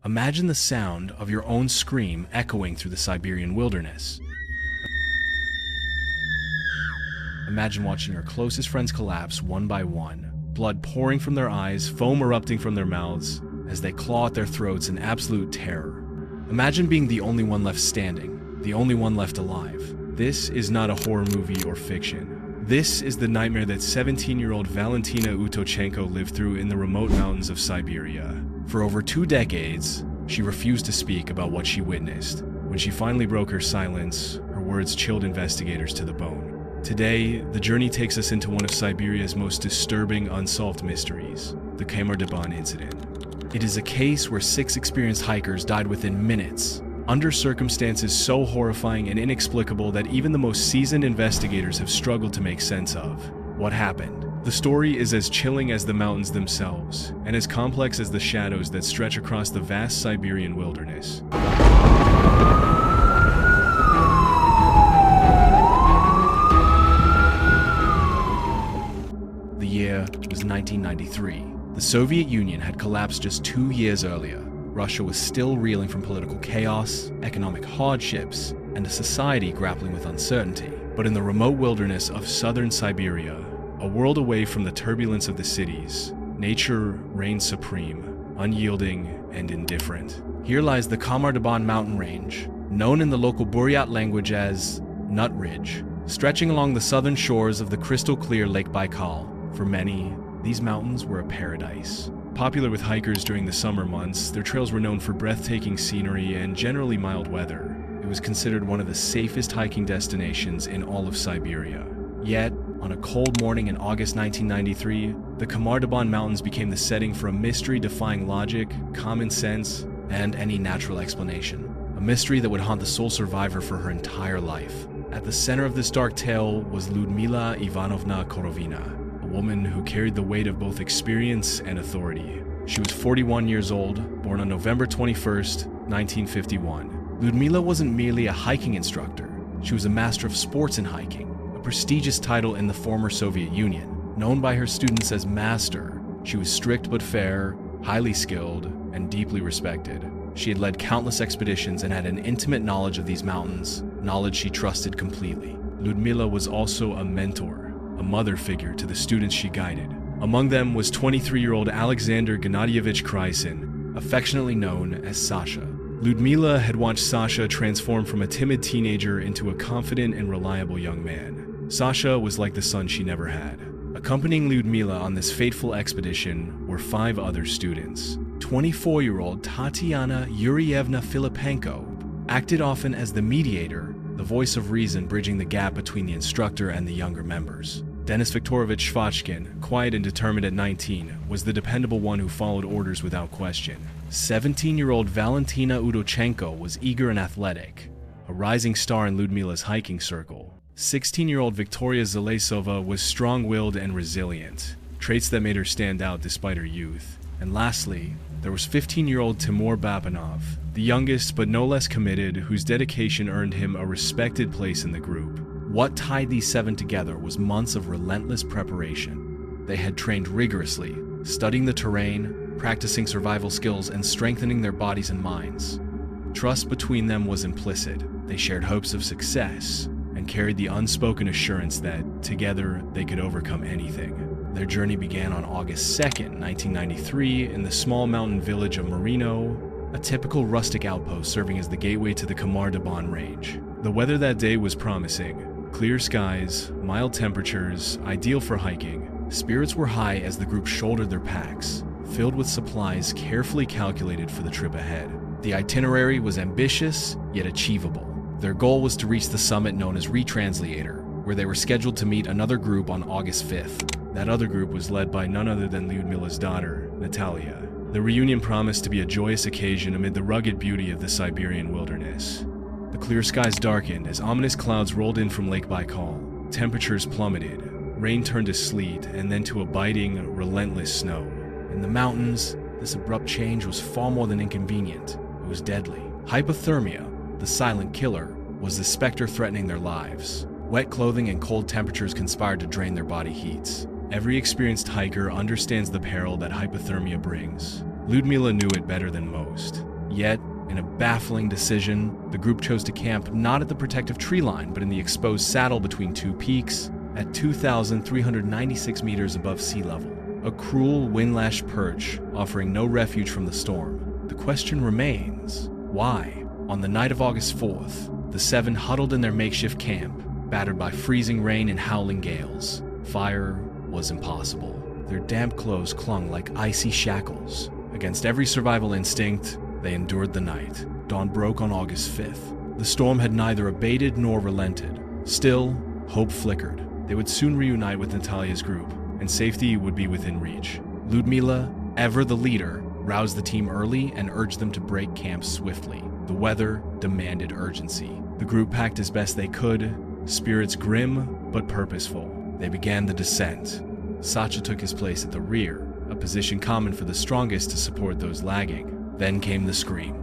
Imagine the sound of your own scream echoing through the Siberian wilderness. Imagine watching your closest friends collapse one by one, blood pouring from their eyes, foam erupting from their mouths as they claw at their throats in absolute terror. Imagine being the only one left standing, the only one left alive. This is not a horror movie or fiction. This is the nightmare that 17-year-old Valentina Utochenko lived through in the remote mountains of Siberia. For over 2 decades, she refused to speak about what she witnessed. When she finally broke her silence, her words chilled investigators to the bone. Today, the journey takes us into one of Siberia's most disturbing unsolved mysteries, the Kamar-Daban incident. It is a case where 6 experienced hikers died within minutes, under circumstances so horrifying and inexplicable that even the most seasoned investigators have struggled to make sense of. What happened? The story is as chilling as the mountains themselves, and as complex as the shadows that stretch across the vast Siberian wilderness. The year was 1993. The Soviet Union had collapsed just 2 years earlier. Russia was still reeling from political chaos, economic hardships, and a society grappling with uncertainty. But in the remote wilderness of southern Siberia, a world away from the turbulence of the cities, nature reigned supreme, unyielding and indifferent. Here lies the Kamar-Daban mountain range, known in the local Buryat language as Nut Ridge, stretching along the southern shores of the crystal-clear Lake Baikal. For many, these mountains were a paradise. Popular with hikers during the summer months, their trails were known for breathtaking scenery and generally mild weather. It was considered one of the safest hiking destinations in all of Siberia. Yet, on a cold morning in August 1993, the Kamar-Daban Mountains became the setting for a mystery defying logic, common sense, and any natural explanation. A mystery that would haunt the sole survivor for her entire life. At the center of this dark tale was Lyudmila Ivanovna Korovina, a woman who carried the weight of both experience and authority. She was 41 years old, born on November 21st, 1951. Lyudmila wasn't merely a hiking instructor. She was a master of sports in hiking, a prestigious title in the former Soviet Union. Known by her students as Master, she was strict but fair, highly skilled, and deeply respected. She had led countless expeditions and had an intimate knowledge of these mountains, knowledge she trusted completely. Lyudmila was also a mentor, a mother figure to the students she guided. Among them was 23-year-old Alexander Gennadievich Krysin, affectionately known as Sasha. Lyudmila had watched Sasha transform from a timid teenager into a confident and reliable young man. Sasha was like the son she never had. Accompanying Lyudmila on this fateful expedition were 5 other students. 24-year-old Tatiana Yurievna Filipenko acted often as the mediator, the voice of reason bridging the gap between the instructor and the younger members. Denis Viktorovich Shvachkin, quiet and determined at 19, was the dependable one who followed orders without question. 17-year-old Valentina Udochenko was eager and athletic, a rising star in Lyudmila's hiking circle. 16-year-old Victoria Zalesova was strong-willed and resilient, traits that made her stand out despite her youth. And lastly, there was 15-year-old Timur Babanov, the youngest but no less committed, whose dedication earned him a respected place in the group. What tied these 7 together was months of relentless preparation. They had trained rigorously, studying the terrain, practicing survival skills, and strengthening their bodies and minds. Trust between them was implicit. They shared hopes of success and carried the unspoken assurance that, together, they could overcome anything. Their journey began on August 2nd, 1993, in the small mountain village of Marino, a typical rustic outpost serving as the gateway to the Kamar-Daban range. The weather that day was promising. Clear skies, mild temperatures, ideal for hiking. Spirits were high as the group shouldered their packs, filled with supplies carefully calculated for the trip ahead. The itinerary was ambitious, yet achievable. Their goal was to reach the summit known as Retranslator, where they were scheduled to meet another group on August 5th. That other group was led by none other than Lyudmila's daughter, Natalia. The reunion promised to be a joyous occasion amid the rugged beauty of the Siberian wilderness. The clear skies darkened as ominous clouds rolled in from Lake Baikal. Temperatures plummeted, rain turned to sleet, and then to a biting, relentless snow. In the mountains, this abrupt change was far more than inconvenient. It was deadly. Hypothermia, the silent killer, was the specter threatening their lives. Wet clothing and cold temperatures conspired to drain their body heats. Every experienced hiker understands the peril that hypothermia brings. Ludmila knew it better than most. Yet, in a baffling decision, the group chose to camp not at the protective tree line, but in the exposed saddle between two peaks at 2,396 meters above sea level. A cruel, wind-lashed perch offering no refuge from the storm. The question remains, why? On the night of August 4th, the seven huddled in their makeshift camp, battered by freezing rain and howling gales. Fire was impossible. Their damp clothes clung like icy shackles. Against every survival instinct, they endured the night. Dawn broke on August 5th. The storm had neither abated nor relented. Still, hope flickered. They would soon reunite with Natalia's group, and safety would be within reach. Ludmila, ever the leader, roused the team early and urged them to break camp swiftly. The weather demanded urgency. The group packed as best they could, spirits grim but purposeful. They began the descent. Sacha took his place at the rear, a position common for the strongest to support those lagging. Then came the scream.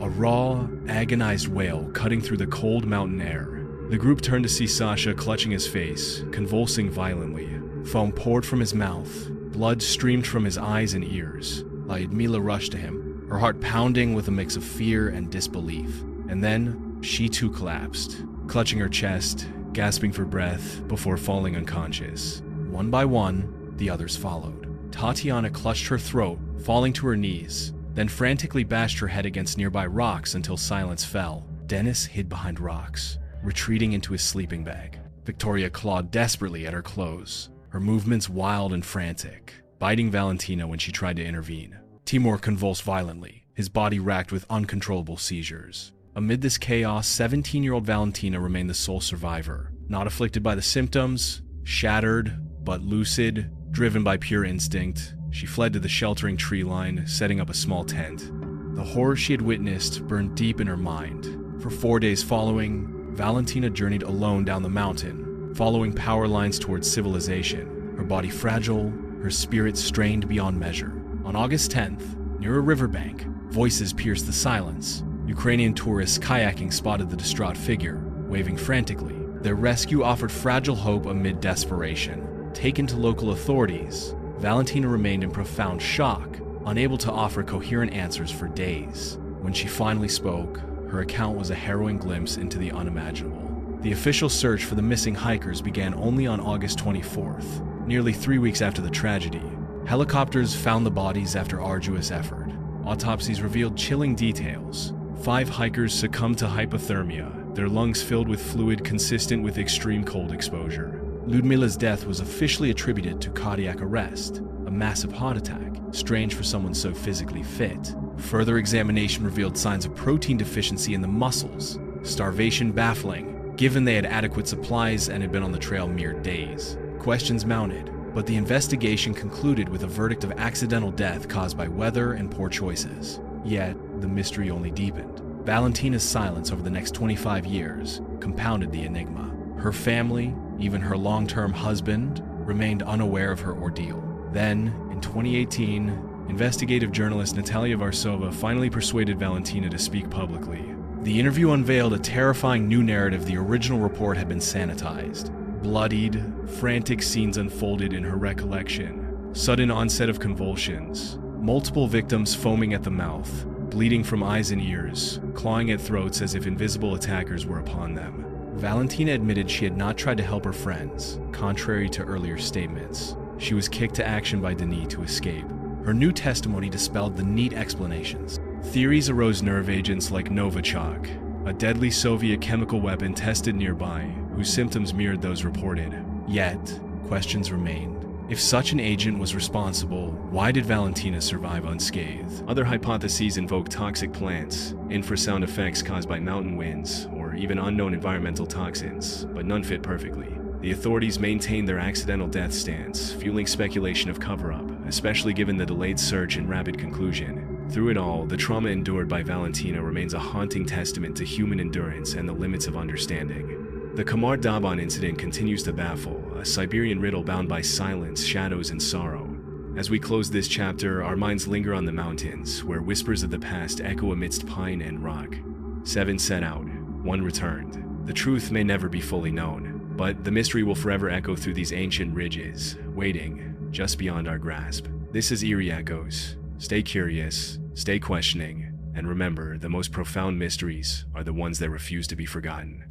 A raw, agonized wail cutting through the cold mountain air. The group turned to see Sacha clutching his face, convulsing violently. Foam poured from his mouth. Blood streamed from his eyes and ears. Ludmila rushed to him, her heart pounding with a mix of fear and disbelief. And then, she too collapsed, clutching her chest, gasping for breath before falling unconscious. One by one, the others followed. Tatiana clutched her throat, falling to her knees, then frantically bashed her head against nearby rocks until silence fell. Dennis hid behind rocks, retreating into his sleeping bag. Victoria clawed desperately at her clothes, her movements wild and frantic, biting Valentina when she tried to intervene. Timur convulsed violently, his body racked with uncontrollable seizures. Amid this chaos, 17-year-old Valentina remained the sole survivor, not afflicted by the symptoms, shattered but lucid, driven by pure instinct. She fled to the sheltering tree line, setting up a small tent. The horror she had witnessed burned deep in her mind. For 4 days following, Valentina journeyed alone down the mountain, following power lines towards civilization, her body fragile, her spirit strained beyond measure. On August 10th, near a riverbank, voices pierced the silence. Ukrainian tourists kayaking spotted the distraught figure, waving frantically. Their rescue offered fragile hope amid desperation. Taken to local authorities, Valentina remained in profound shock, unable to offer coherent answers for days. When she finally spoke, her account was a harrowing glimpse into the unimaginable. The official search for the missing hikers began only on August 24th, nearly 3 weeks after the tragedy. Helicopters found the bodies after arduous effort. Autopsies revealed chilling details. 5 hikers succumbed to hypothermia, their lungs filled with fluid consistent with extreme cold exposure. Ludmila's death was officially attributed to cardiac arrest, a massive heart attack, strange for someone so physically fit. Further examination revealed signs of protein deficiency in the muscles, starvation baffling, given they had adequate supplies and had been on the trail mere days. Questions mounted, but the investigation concluded with a verdict of accidental death caused by weather and poor choices. Yet, the mystery only deepened. Valentina's silence over the next 25 years compounded the enigma. Her family, even her long-term husband, remained unaware of her ordeal. Then, in 2018, investigative journalist Natalia Varsova finally persuaded Valentina to speak publicly. The interview unveiled a terrifying new narrative. The original report had been sanitized. Bloodied, frantic scenes unfolded in her recollection. Sudden onset of convulsions, multiple victims foaming at the mouth, bleeding from eyes and ears, clawing at throats as if invisible attackers were upon them. Valentina admitted she had not tried to help her friends, contrary to earlier statements. She was kicked to action by Denis to escape. Her new testimony dispelled the neat explanations. Theories arose: nerve agents like Novichok, a deadly Soviet chemical weapon tested nearby, whose symptoms mirrored those reported. Yet, questions remained. If such an agent was responsible, why did Valentina survive unscathed? Other hypotheses invoke toxic plants, infrasound effects caused by mountain winds, or even unknown environmental toxins, but none fit perfectly. The authorities maintained their accidental death stance, fueling speculation of cover-up, especially given the delayed search and rapid conclusion. Through it all, the trauma endured by Valentina remains a haunting testament to human endurance and the limits of understanding. The Kamar Daban incident continues to baffle, a Siberian riddle bound by silence, shadows, and sorrow. As we close this chapter, our minds linger on the mountains, where whispers of the past echo amidst pine and rock. 7 set out, 1 returned. The truth may never be fully known, but the mystery will forever echo through these ancient ridges, waiting, just beyond our grasp. This is Eerie Echoes. Stay curious, stay questioning, and remember, the most profound mysteries are the ones that refuse to be forgotten.